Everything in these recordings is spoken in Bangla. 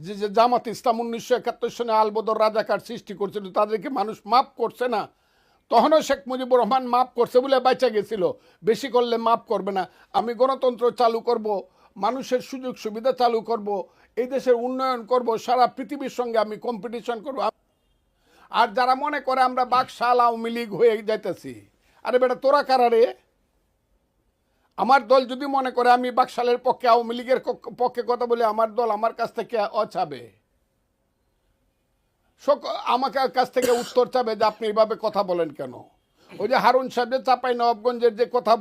যে জামাত ইসলাম 1971 সনে আলবদর রাজাকার সৃষ্টি করছিল, তাদেরকে মানুষ মাফ করছে না। তখনও শেখ মুজিবুর রহমান মাফ করছে বলে বাঁচা গেছিল, বেশি করলে মাফ করবে না। আমি গণতন্ত্র চালু করব, মানুষের সুযোগ সুবিধা চালু করব, এই দেশের উন্নয়ন করব, সারা পৃথিবীর সঙ্গে আমি কম্পিটিশন করব। আর যারা মনে করে আমরা বাকশাল আওয়ামী লীগ হয়ে যাইতেছি, আরে বেটা তোরা কারারে? আমার দল যদি মনে করে আমি বাকশালের পক্ষে, আওয়ামী লীগের পক্ষে কথা বলে, আমার দল আমার কাছ থেকে চাবে, আমাকে কাছ থেকে উত্তর চাবে যে আপনি এইভাবে কথা বলেন কেন। ওই যে হারুন সাহেব যে চাপাই নবাবগঞ্জের যে কথা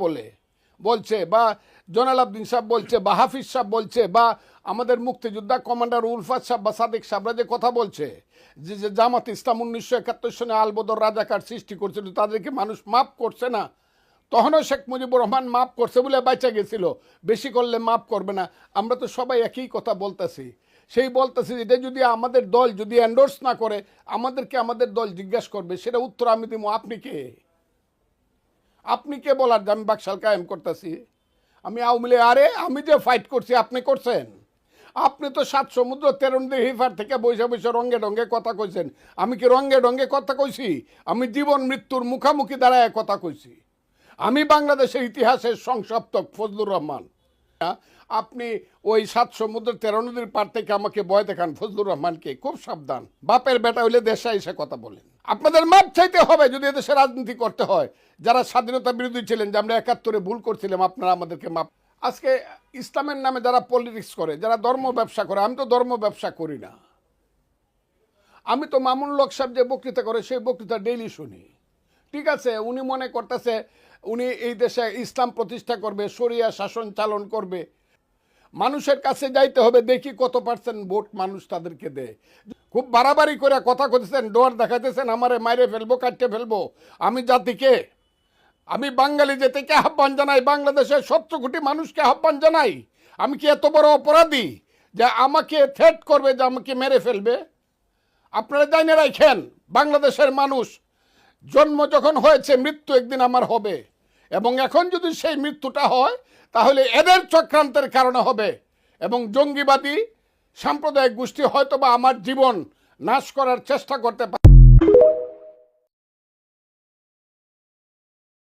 বলছে, বা জয়নাল আবদিন সাহেব বলছে, বা হাফিজ সাহেব বলছে, বা আমাদের মুক্তিযোদ্ধা কমান্ডার উলফাত সাহেব বা সাদিক সাহেবরা যে কথা বলছে, যে জামাত ইসলাম 1971 সনে আলবদর রাজাকার সৃষ্টি করছিল, তাদেরকে মানুষ মাফ করছে না। তখনও শেখ মুজিবুর রহমান মাফ করছে বলে বাঁচা গেছিল, বেশি করলে মাফ করবে না। আমরা তো সবাই একই কথা বলতেছি। সেই বলতেছি এটা যদি আমাদের দল যদি এন্ডোর্স না করে, আমাদেরকে আমাদের দল জিজ্ঞাসা করবে, সেটা উত্তর আমি দিব। আপনি কে বলার যে আমি বাকশাল কায়েম করতেছি? আমি আওয়ামী লীগ? আরে আমি যে ফাইট করছি আপনি করছেন? আপনি তো 7 সমুদ্র 13 নদীর হিফার থেকে বৈশা বৈশা রঙ্গে ডঙ্গে কথা কইছেন। আমি কি রঙ্গে ডঙ্গে কথা কইছি? আমি জীবন মৃত্যুর মুখামুখি দাঁড়ায় কথা কইছি। আমি বাংলাদেশের ইতিহাসের সংসপ্তক ফজলুর রহমান। আপনি ওই 7 সমুদ্র 13 নদীর পার থেকে আমাকে ভয় দেখান ফজলুর রহমানকে, খুব সাবধান। বাপের বেটা হইলে দেশে এসে কথা বলেন। আপনাদের মাপ চাইতে হবে যদি এদেশে রাজনীতি করতে হয়। যারা স্বাধীনতা বিরোধী ছিলেন, যে আমরা 71-এ ভুল করছিলাম, আপনারা আমাদেরকে মাপ। আজকে ইসলামের নামে যারা পলিটিক্স করে, যারা ধর্ম ব্যবসা করে, আমি তো ধর্ম ব্যবসা করি না। আমি তো মামুনুল হক সাহেব যে বক্তৃতা করে সেই বক্তৃতা ডেইলি শুনি। ঠিক আছে, উনি মনে করতেছে উনি এই দেশে ইসলাম প্রতিষ্ঠা করবে, শরিয়া শাসন চালন করবে। মানুষের কাছে যাইতে হবে, দেখি কত পার্সেন্ট ভোট মানুষ তাদেরকে দেয়। খুব বাড়াবাড়ি করে কথা কইতেছেন, ডোয়ার দেখাইতেছেন, আমারে মাইরে ফেলবো, কাটতে ফেলবো। আমি জাতিকে, আমি বাঙালি জাতিকে আহ্বান জানাই, বাংলাদেশের 17 কোটি মানুষকে আহ্বান জানাই। আমি কি এত বড় অপরাধী যে আমাকে থ্রেট করবে, যে আমাকে মেরে ফেলবে? আপনারা জানে রাখেন, বাংলাদেশের মানুষ জন্ম যখন হয়েছে, মৃত্যু একদিন আমার হবে। এবং এখন যদি সেই মৃত্যুটা হয়, তাহলে এদের চক্রান্তের কারণে হবে। এবং জঙ্গিবাদী সাম্প্রদায়িক গোষ্ঠী হয়তোবা আমার জীবন নাশ করার চেষ্টা করতে পারে।